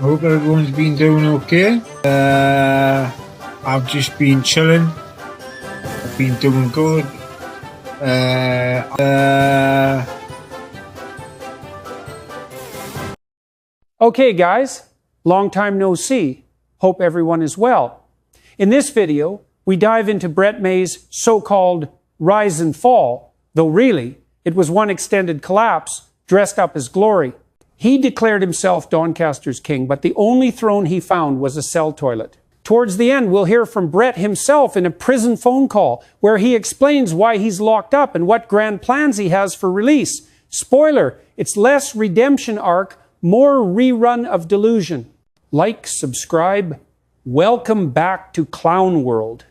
hope everyone's been doing okay. I've just been chilling. I've been doing good. Okay guys, long time no see. Hope everyone is well. In this video, we dive into Brett May's so-called rise and fall, though really, it was one extended collapse dressed up as glory. He declared himself Doncaster's king, but the only throne he found was a cell toilet. Towards the end, we'll hear from Brett himself in a prison phone call, where he explains why he's locked up and what grand plans he has for release. Spoiler, it's less redemption arc, more rerun of delusion. Like, subscribe. Welcome back to Clown World.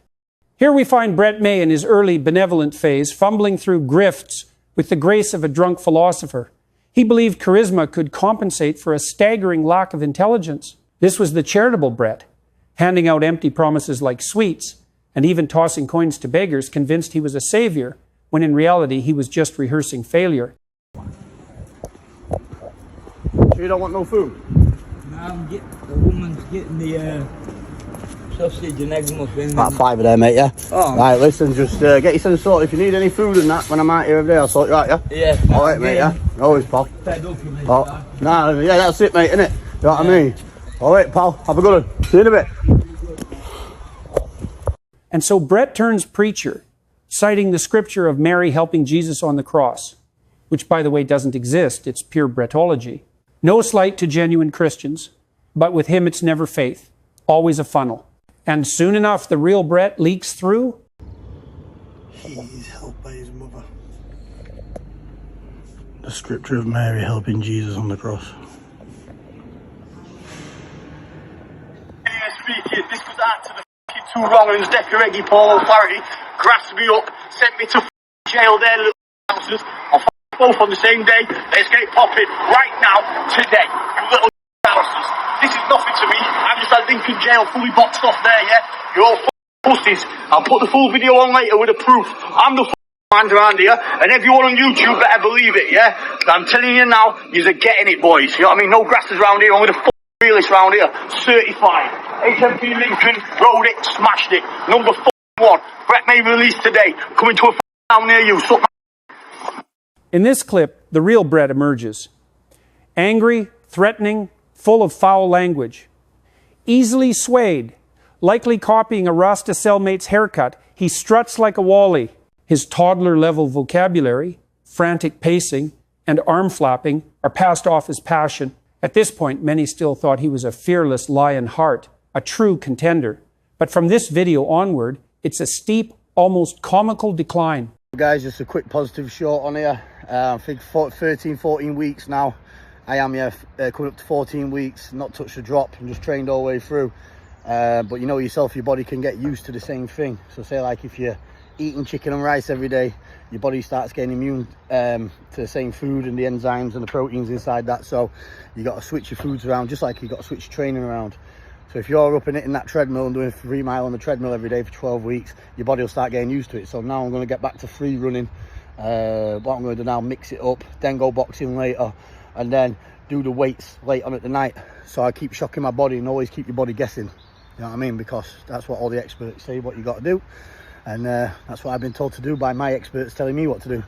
Here we find Brett May in his early benevolent phase, fumbling through grifts with the grace of a drunk philosopher. He believed charisma could compensate for a staggering lack of intelligence. This was the charitable Brett, handing out empty promises like sweets, and even tossing coins to beggars, convinced he was a savior, when in reality he was just rehearsing failure. You don't want no food? No, the woman's getting the sausage and egg muffin. About 5 of them, mate, yeah? Oh. Right, listen, just get yourself sorted. If you need any food and that, when I'm out here every day, I'll sort you out, yeah? Yeah. Alright, mate, yeah? Always, pal. Fed up with Oh, nah, yeah, that's it, mate, innit? You know what I mean? Alright, pal, have a good one. See you in a bit. And so Brett turns preacher, citing the scripture of Mary helping Jesus on the cross, which, by the way, doesn't exist. It's pure Brettology. No slight to genuine Christians, but with him it's never faith, always a funnel. And soon enough, the real Brett leaks through. He's helped by his mother. The scripture of Mary helping Jesus on the cross. Speaking, this was out to the f***ing two wrong-uns, Decker Paul Clarity, grassed me up, sent me to jail there, little houses. I'll both on the same day. Let's get it popping right now, today. You little houses. This is nothing to me. I'm just at Lincoln jail, fully boxed off there, yeah? You're all pussies. I'll put the full video on later with the proof. I'm the man around here, and everyone on YouTube better believe it, yeah? I'm telling you now, you're getting it, boys. You know what I mean? No grasses around here. I'm with the realist round here. Certified. HMP Lincoln, rode it, smashed it. Number 1. Brett May released today. Coming to a town near you. In this clip, the real Brett emerges. Angry, threatening, full of foul language. Easily swayed, likely copying a Rasta cellmate's haircut, he struts like a Wally. His toddler-level vocabulary, frantic pacing, and arm flapping are passed off as passion. At this point, many still thought he was a fearless lion heart, a true contender. But from this video onward, it's a steep, almost comical decline. Guys, just a quick positive short on here. I think 13, 14 weeks now. I am, yeah, coming up to 14 weeks, not touched a drop, and just trained all the way through. But you know yourself, your body can get used to the same thing. So say like if you're eating chicken and rice every day, your body starts getting immune to the same food and the enzymes and the proteins inside that. So you got to switch your foods around, just like you got to switch your training around. So if you're up in it in that treadmill and doing 3 mile on the treadmill every day for 12 weeks, your body will start getting used to it. So now I'm going to get back to free running. What I'm going to do now, mix it up, then go boxing later, and then do the weights late on at the night. So I keep shocking my body and always keep your body guessing. You know what I mean? Because that's what all the experts say, what you got to do. And that's what I've been told to do by my experts telling me what to do.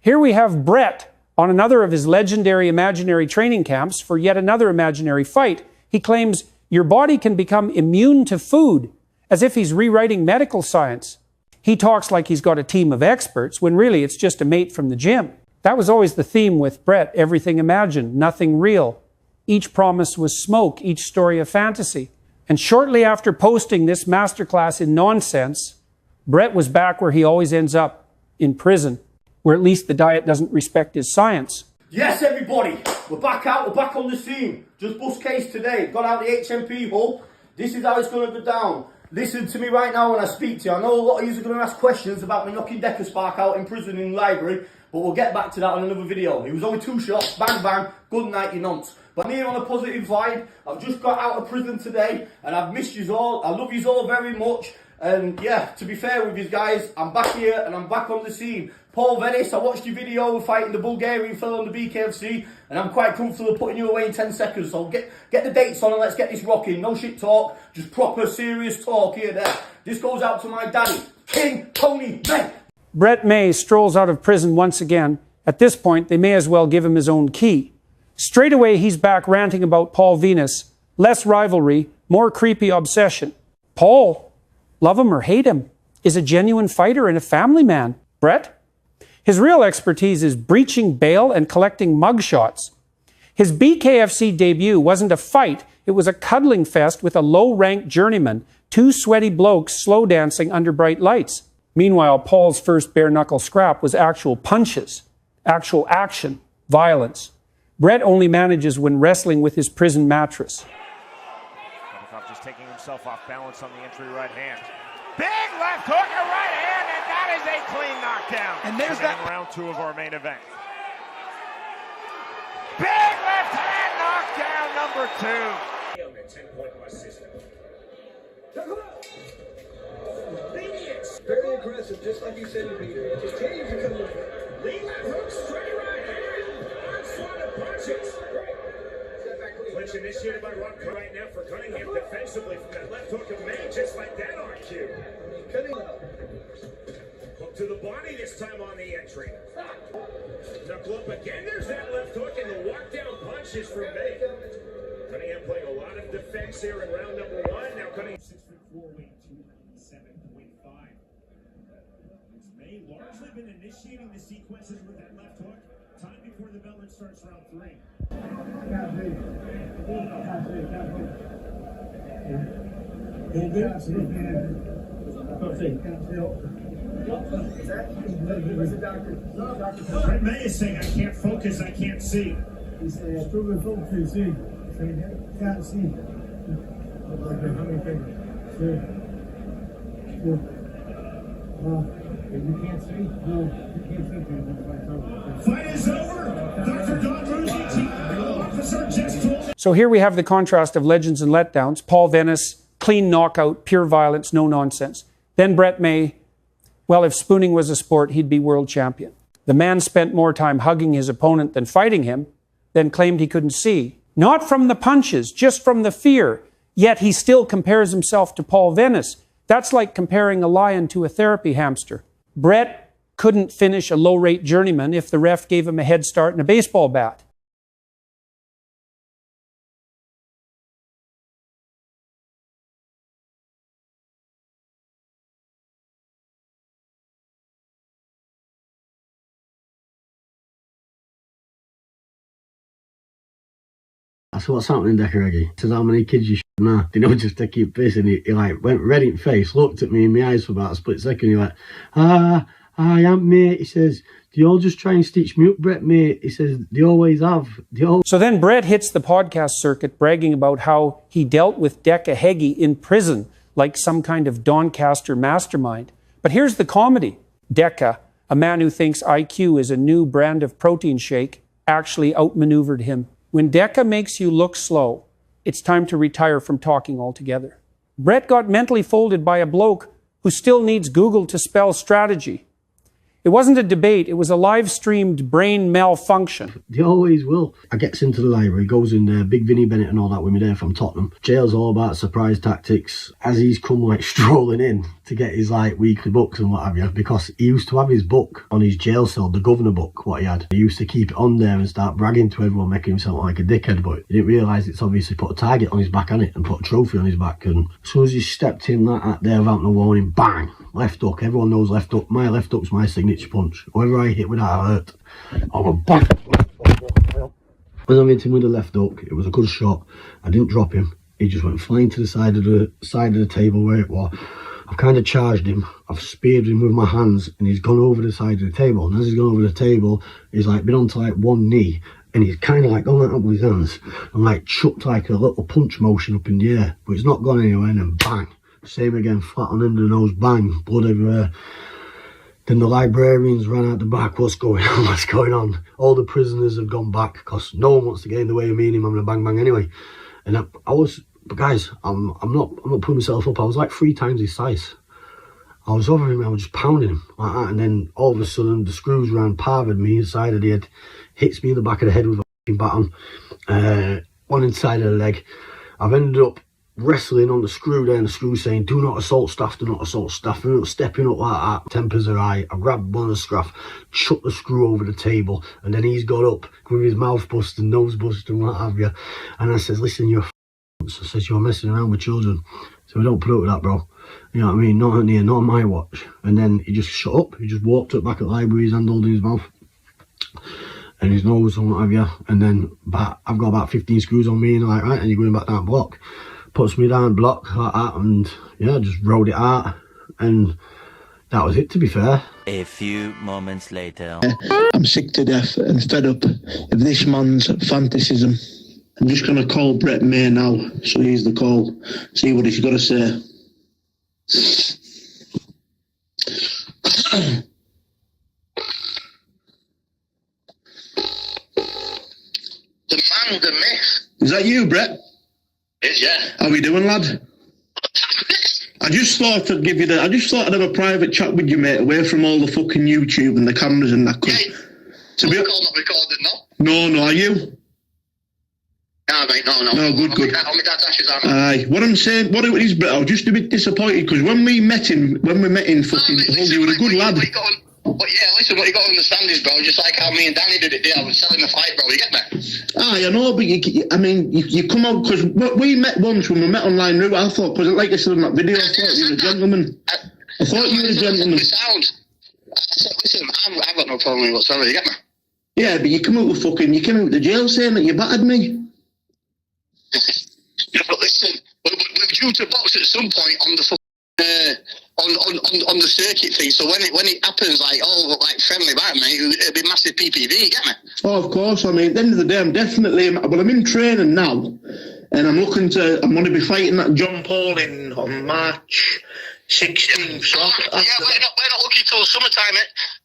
Here we have Brett on another of his legendary imaginary training camps for yet another imaginary fight. He claims your body can become immune to food, as if he's rewriting medical science. He talks like he's got a team of experts, when really it's just a mate from the gym. That was always the theme with Brett, everything imagined, nothing real. Each promise was smoke, each story a fantasy. And shortly after posting this masterclass in nonsense, Brett was back where he always ends up, in prison, where at least the diet doesn't respect his science. Yes, everybody, we're back out, we're back on the scene. Just bust case today, got out the HMP hole. This is how it's going to go down. Listen to me right now when I speak to you. I know a lot of you are going to ask questions about me knocking Decker Spark out in prison in the library, but we'll get back to that on another video. It was only 2 shots, bang bang, good night you nonce. But I'm here on a positive vibe. I've just got out of prison today, and I've missed you all. I love you all very much. And yeah, to be fair with you guys, I'm back here and I'm back on the scene. Paul Venice, I watched your video fighting the Bulgarian fellow on the BKFC, and I'm quite comfortable putting you away in 10 seconds. So get the dates on and let's get this rocking. No shit talk, just proper serious talk here there. This goes out to my daddy, King Tony May. Brett May strolls out of prison once again. At this point, they may as well give him his own key. Straight away, he's back ranting about Paul Venice. Less rivalry, more creepy obsession. Paul, love him or hate him, is a genuine fighter and a family man. Brett? His real expertise is breaching bail and collecting mugshots. His BKFC debut wasn't a fight, it was a cuddling fest with a low-ranked journeyman, two sweaty blokes slow dancing under bright lights. Meanwhile, Paul's first bare-knuckle scrap was actual punches, actual action, violence. Brett only manages when wrestling with his prison mattress. Just taking himself off balance on the entry right hand. Big left hook and right hand, and that is a clean knockdown. And there's that round 2 of our main event. Big left hand knockdown number 2. On the 10-point plus system. Very aggressive, just like you said to me. Just change the color. Lead left hook, straight right hand. Onslaught of punches. Clinch initiated by Ron right now for Cunningham defensively from that left hook of May, just like that on cue. Hook to the body this time on the entry. Knuckle up again, there's that left hook, and the walk down punches from May. Cunningham playing a lot of defense here in round number 1. Now Cunningham 6'4", weight 207.5. May largely been initiating the sequences with that left hook. Time before the bell starts round 3. Brett May is saying, I can't focus, I can't see. He's struggling to focus, you see. Can't see. How many fingers? You can't see? No, you can't see. Fight is over. Dr. Don Ruzi, team officer, just told. So here we have the contrast of legends and letdowns. Paul Venice, clean knockout, pure violence, no nonsense. Then Brett May, well, if spooning was a sport, he'd be world champion. The man spent more time hugging his opponent than fighting him, then claimed he couldn't see. Not from the punches, just from the fear. Yet he still compares himself to Paul Venice. That's like comparing a lion to a therapy hamster. Brett couldn't finish a low-rate journeyman if the ref gave him a head start and a baseball bat. I said, what's happening, Decareggy? He says, how many kids you now? You know, just to keep pissing. He like went red in face, looked at me in my eyes for about a split second. He went, I am, mate. He says, do you all just try and stitch me up, Brett, mate? He says, they always have. So then Brett hits the podcast circuit bragging about how he dealt with Decahegi in prison like some kind of Doncaster mastermind. But here's the comedy. Deca, a man who thinks IQ is a new brand of protein shake, actually outmaneuvered him. When Deca makes you look slow, it's time to retire from talking altogether. Brett got mentally folded by a bloke who still needs Google to spell strategy. It wasn't a debate, it was a live-streamed brain malfunction. They always will. I gets into the library, goes in there, Big Vinny Bennett and all that with me there from Tottenham. Jail's all about surprise tactics. As he's come like strolling in to get his like weekly books and what have you, because he used to have his book on his jail cell, the governor book, what he had. He used to keep it on there and start bragging to everyone, making himself like a dickhead, but he didn't realise it's obviously put a target on his back, hadn't it, and put a trophy on his back. And as soon as he stepped in like that there without no warning, bang! Left hook. Everyone knows left hook. My left hook's my signature punch. Whoever I hit with that, I hurt. I went bang! As I hit him with the left hook, it was a good shot. I didn't drop him. He just went flying to the side of the table where it was. I've kind of charged him. I've speared him with my hands, and he's gone over the side of the table. And as he's gone over the table, he's like been onto like one knee, and he's kind of like gone like up with his hands and like chucked like a little punch motion up in the air, but it's not gone anywhere. And then bang! Same again, flat on under the nose, bang, blood everywhere. Then the librarians ran out the back. What's going on? What's going on? All the prisoners have gone back because no one wants to get in the way of me and him having a bang bang anyway. And but guys, I'm not putting myself up. I was like 3 times his size. I was over him, I was just pounding him like that, and then all of a sudden the screws round parvered me inside of the head, hits me in the back of the head with a fucking baton, one inside of the leg. I've ended up wrestling on the screw there, and the screw saying, do not assault staff, do not assault staff. And stepping up like that, tempers are high. I grabbed one of the scruff, shut the screw over the table, and then he's got up with his mouth busted, nose busted, and what have you. And I says, listen, you're I says, you're messing around with children, so we don't put up with that, bro. You know what I mean? Not on here, not on my watch. And then he just shut up. He just walked up back at the library, his hand holding his mouth and his nose and what have you. And then I've got about 15 screws on me, and like, right, and you're going back down block. Puts me down block like that, and yeah, just rode it out, and that was it, to be fair. A few moments later. I'm sick to death and fed up of this man's fantasism. I'm just going to call Brett May now, so here's the call. See what he's got to say. The man, the myth. Is that you, Brett? Is, yeah. How we doing, lad? I just thought I'd give you I just thought I'd have a private chat with you, mate, away from all the fucking YouTube and the cameras and that. Yeah, the call not recorded, no? No, are you? No, mate, no. No, good. On my dad's ashes, Aye, what I'm saying, what it is, Brett, I was just a bit disappointed, because when we met in fucking Hull, you were a good lad. But yeah, listen, what you got to understand is, bro, just like how me and Danny did it there, I was selling the fight, bro, you get me? Aye, I know, but you come out, because we met once when we met online, I thought, because like I said in that video, I thought you were a gentleman. I thought you were a gentleman. Listen, I've got no problem with whatsoever, you get me? Yeah, but you came out with the jail saying that you battered me. Yeah, but listen, we're due to box at some point on the on the circuit thing. So when it happens, like friendly back, mate, it'll be massive PPV. You get me? Oh, of course. I mean, at the end of the day, I'm in training now, and I'm going to be fighting that John Paul on March 16th. So we're not looking till summertime.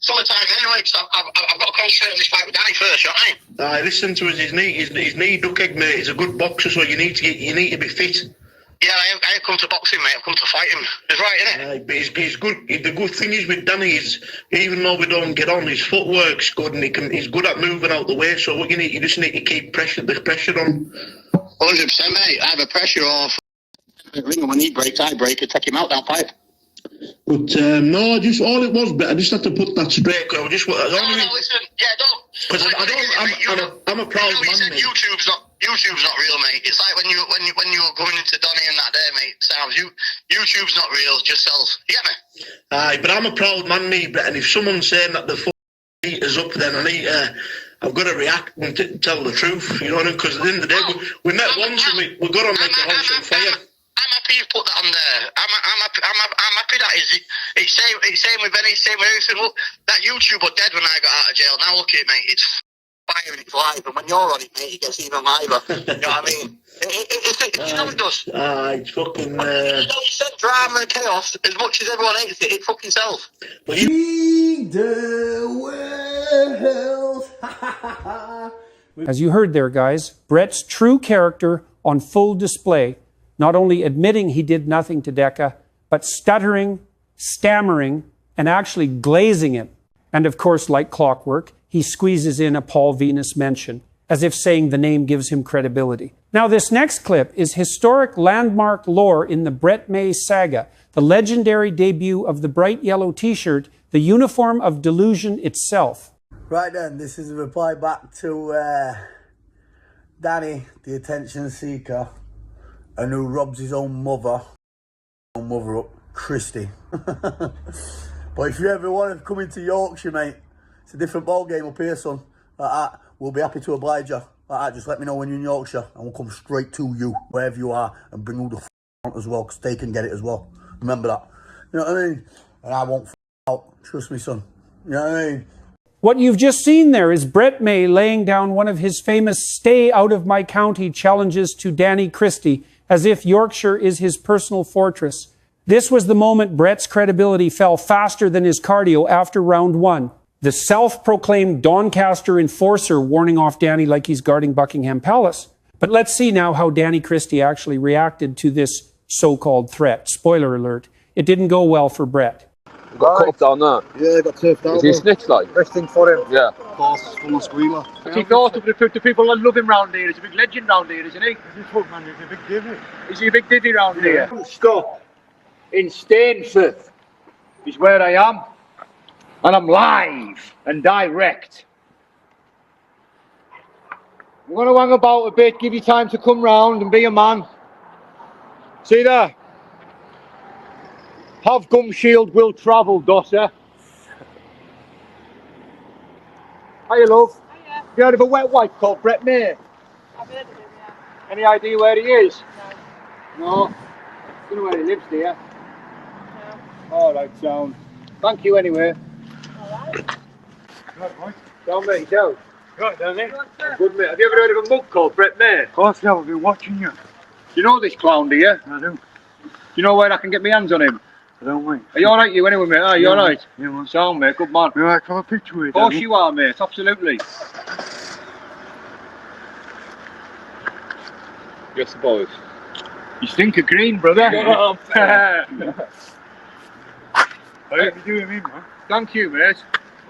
Summertime anyway. So I've got to concentrate on this fight with Danny first, you know what I mean? Listen to us. His knee duck egg, mate. He's a good boxer, so you need to be fit. Yeah, I ain't come to boxing, mate. I've come to fight him. It's right, isn't it? But he's good. The good thing is with Danny is, even though we don't get on, his footwork's good, and he's good at moving out the way. So what you just need to keep the pressure on. 100%, mate. I have a pressure off. When he breaks, I break and take him out that pipe. But no, just all it was, but I just had to put that straight. No, listen, yeah, don't. Because I'm a proud man, mate. YouTube's not real, mate. It's like when you were going into Donny and that there, mate. Sounds YouTube's not real, just self. You get me? Aye, but I'm a proud man, mate. And if someone's saying that the heat is up, then I've got to react and tell the truth. You know what I mean? Because at the end of the day, we met once and we got on like the house on fire. I'm happy you put that on there. I'm happy that is it. It's same with Venis, same with everything. Look, that YouTube was dead when I got out of jail. Now look at it, mate. It's fire and it's live. And when you're on it, mate, it gets even liver. You know what I mean? You know it does. It's fucking... You know, you said drama and chaos. As much as everyone hates it, it fucking self. As you heard there, guys, Brett's true character on full display. Not only admitting he did nothing to Decca, but stuttering, stammering, and actually glazing it. And of course, like clockwork, he squeezes in a Paul Venice mention, as if saying the name gives him credibility. Now, this next clip is historic landmark lore in the Brett May saga, the legendary debut of the bright yellow t-shirt, the uniform of delusion itself. Right then, this is a reply back to Danny, the attention seeker, and who robs his own mother up, Christie. But if you ever want to come into Yorkshire, mate, it's a different ball game up here, son. Like that, we'll be happy to oblige you. Like that, just let me know when you're in Yorkshire, and we'll come straight to you, wherever you are, and bring all the on as well, because they can get it as well. Remember that. You know what I mean? And I won't out. Trust me, son. You know what I mean? What you've just seen there is Brett May laying down one of his famous stay out of my county challenges to Danny Christie, as if Yorkshire is his personal fortress. This was the moment Brett's credibility fell faster than his cardio after round one. The self-proclaimed Doncaster enforcer warning off Danny like he's guarding Buckingham Palace. But let's see now how Danny Christie actually reacted to this so-called threat. Spoiler alert, it didn't go well for Brett. You got cut up down there. Yeah, got turfed out. Is he a snitch like? Best thing for him. Yeah. Of course, full of squealer. He thought of the people that love him round here. He's a big legend round here, isn't he? He's a foot man, he's a big divvy. Is he a big divvy round here? Stop. In Stainforth is where I am. And I'm live and direct. I'm going to hang about a bit, give you time to come round and be a man. See there? Have gum shield, will travel, Dosser. Hiya, love. Hiya. Have you heard of a wet wipe called Brett May? I've heard of him, yeah. Any idea where he is? No. Don't know where he lives, do you? No. Alright, sound. Thank you anyway. Alright. Right, down mate, down. Right, Danny. Good mate. Have you ever heard of a mug called Brett May? Of course, yeah, I've been watching you. You know this clown, do you? I do. You know where I can get my hands on him? I don't wait. Are you alright, you anyway, mate? Are you alright? Yeah, man. Sound, mate. Good man. You like to have a picture with you, Of course Danny? you are, mate. Absolutely. Yes, the boys. You stink of green, brother. How you doing, me, man? Thank you, mate.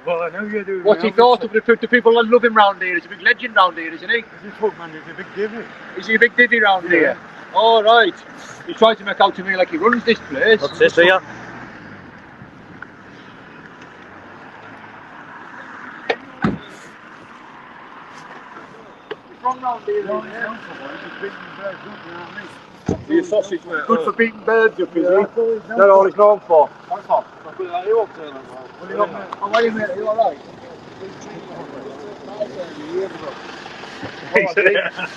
Well, I know you're doing. What's he thought of the people that love him round here? He's a big legend round here, isn't he? He's a foot man, he's a big divvy. Is he a big divvy round here? All right. He's trying to make out to me like he runs this place. What's this here? From round here, isn't he? Be a sausage, mate. Good for beating birds up, is he? That's all he's known for. That's all. Wait a minute, are you alright?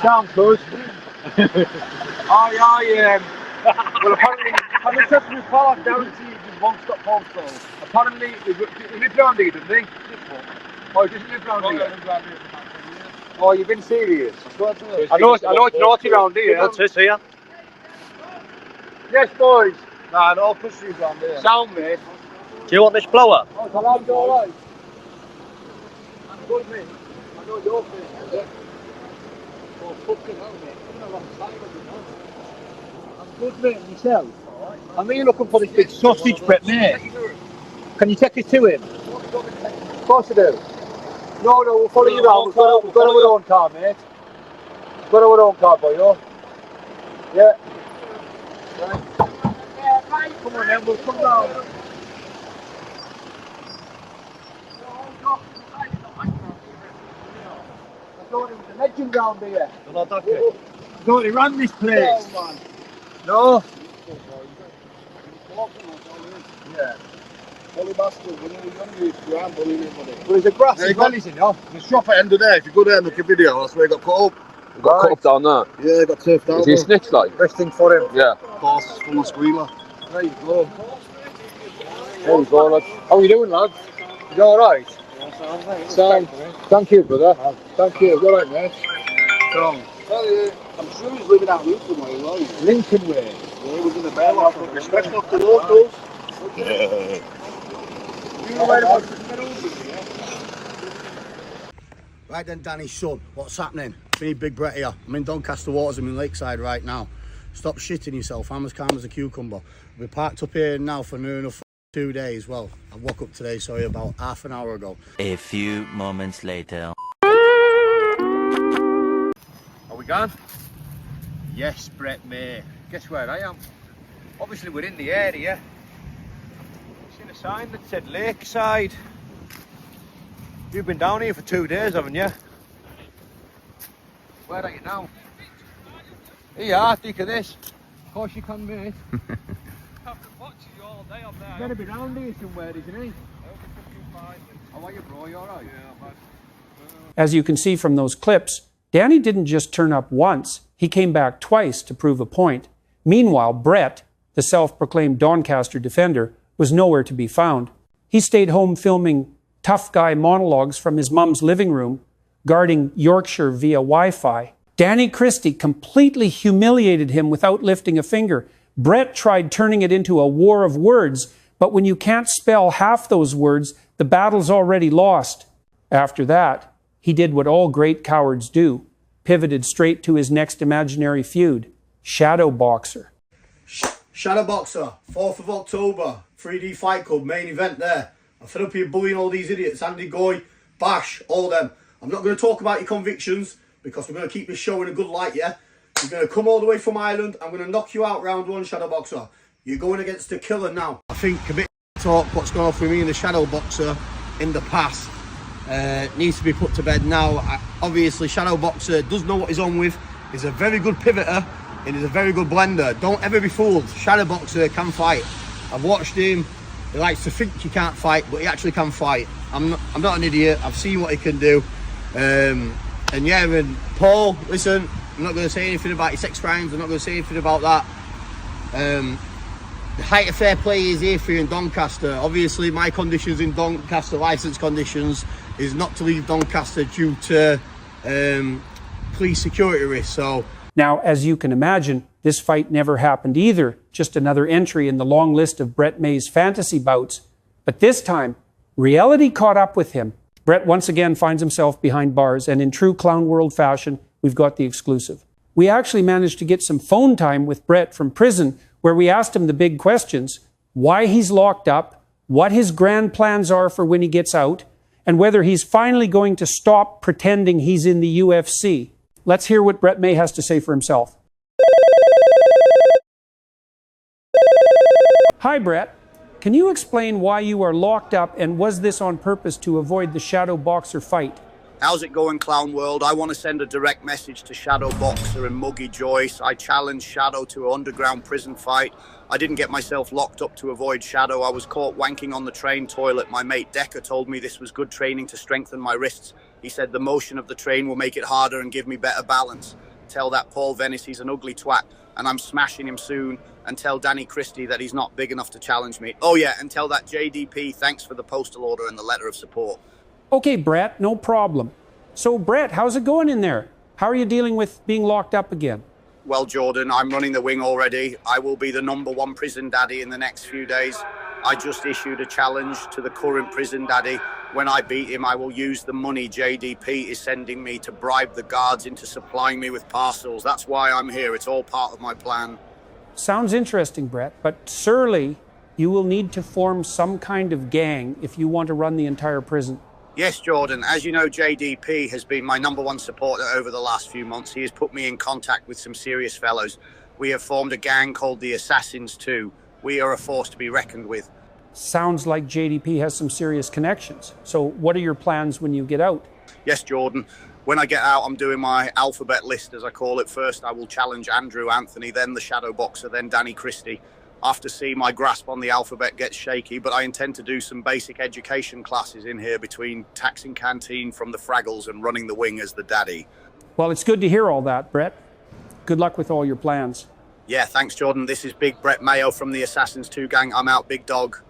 Sound good. Well, apparently, I'm in touch with Paul Venice, just one-stop postcode. Apparently, he lives round here, doesn't he? Oh, he doesn't live round here? Oh, you've been serious? I know it's naughty round here. What's this here? Yes, boys. Nah, no pushes round here. Sound, mate. Do you want this blower? Oh, so I'm alright. I'm good, mate. I know you're fit. Oh, fucking hell, mate. Come alongside of you, man. I'm good, mate. And yourself? I know you're looking for this big sausage, Brett, mate. Can you take us to him? Of course I do. No, we'll follow you round. We've got our own car, mate. We've got our own car, boy, yo. Yeah. Right. Come on then, we'll come round. I thought he was a legend round here. You're not that good. I thought he ran this place. No? Yeah. Bully bastard, when you were younger, you ran bullying him, buddy. Well, there's a grass as well, isn't there? The shop at the end of there, if you go there and look at video, that's where he got cut up. You got cut up down there. Yeah, got turfed out. Is he a snitch like? Best thing for him. Yeah. Of course, full of squealer. There you go. There you go, lad. How are you doing, lad? You alright? Sound. Thank you, brother. Thank you. You alright, mate? Sound. I'm sure he's living out Lincoln Way, right? Lincoln Way. Yeah, he was in the bare-knuckle. Respect off the locals. Right then, Danny's son, what's happening? Me, Big Brett here. I'm in Doncaster Waters, I'm in Lakeside right now. Stop shitting yourself, I'm as calm as a cucumber. We're parked up here now for near enough 2 days. Well, I woke up today, sorry, about half an hour ago. A few moments later. Are we gone? Yes, Brett May. Guess where I am? Obviously we're in the area. Seen a sign that said Lakeside. You've been down here for 2 days, haven't you? Where are you now? Here you are, think of this. Of course you can, mate. I've been watching you all day up there. He's better be round here somewhere, isn't he? How are you, bro? You alright? Yeah, man. As you can see from those clips, Danny didn't just turn up once, he came back twice to prove a point. Meanwhile, Brett, the self-proclaimed Doncaster defender, was nowhere to be found. He stayed home filming tough guy monologues from his mum's living room, guarding Yorkshire via Wi-Fi. Danny Christie completely humiliated him without lifting a finger. Brett tried turning it into a war of words, but when you can't spell half those words, the battle's already lost. After that, he did what all great cowards do, pivoted straight to his next imaginary feud, ShadowBoxer. ShadowBoxer, 4th of October, 3D Fight Club main event there. I'm fed up of you bullying all these idiots. Andy Goy, Bash, all them. I'm not going to talk about your convictions because we're going to keep this show in a good light, yeah? You're going to come all the way from Ireland. I'm going to knock you out round one, ShadowBoxer. You're going against the killer now. I think a bit of talk, what's gone off with me and the ShadowBoxer in the past needs to be put to bed now. Obviously, ShadowBoxer does know what he's on with. He's a very good pivoter and he's a very good blender. Don't ever be fooled. ShadowBoxer can fight. I've watched him. He likes to think he can't fight, but he actually can fight. I'm not an idiot. I've seen what he can do. And yeah, and Paul, listen, I'm not going to say anything about your sex crimes. I'm not going to say anything about that. The height of fair play is here for you in Doncaster. Obviously, my conditions in Doncaster, licence conditions, is not to leave Doncaster due to police security risks. So now, as you can imagine, this fight never happened either. Just another entry in the long list of Brett May's fantasy bouts. But this time, reality caught up with him. Brett once again finds himself behind bars, and in true Clown World fashion, we've got the exclusive. We actually managed to get some phone time with Brett from prison, where we asked him the big questions: why he's locked up, what his grand plans are for when he gets out, and whether he's finally going to stop pretending he's in the UFC. Let's hear what Brett May has to say for himself. Hi, Brett. Can you explain why you are locked up, and was this on purpose to avoid the ShadowBoxer fight? how's it going, Clown World? I want to send a direct message to ShadowBoxer and Muggy Joyce. I challenged Shadow to an underground prison fight. I didn't get myself locked up to avoid Shadow. I was caught wanking on the train toilet. My mate Decker told me this was good training to strengthen my wrists. He said the motion of the train will make it harder and give me better balance. Tell that Paul Venice he's an ugly twat and I'm smashing him soon. And tell Danny Christie that he's not big enough to challenge me. Oh yeah, and tell that JDP thanks for the postal order and the letter of support. Okay, Brett, no problem. So, Brett, how's it going in there? How are you dealing with being locked up again? Well, Jordan, I'm running the wing already. I will be the #1 prison daddy in the next few days. I just issued a challenge to the current prison daddy. When I beat him, I will use the money JDP is sending me to bribe the guards into supplying me with parcels. That's why I'm here. It's all part of my plan. Sounds interesting, Brett, but surely you will need to form some kind of gang if you want to run the entire prison. Yes, Jordan. As you know, JDP has been my #1 supporter over the last few months. He has put me in contact with some serious fellows. We have formed a gang called the Assassins 2. We are a force to be reckoned with. Sounds like JDP has some serious connections. So what are your plans when you get out? Yes, Jordan. When I get out, I'm doing my alphabet list, as I call it. First, I will challenge Andrew Anthony, then the ShadowBoxer, then Danny Christie. After see my grasp on the alphabet gets shaky, but I intend to do some basic education classes in here between taxing canteen from the Fraggles and running the wing as the daddy. Well, it's good to hear all that, Brett. Good luck with all your plans. Yeah, thanks, Jordan. This is Big Brett Mayo from the Assassins 2 gang. I'm out, big dog.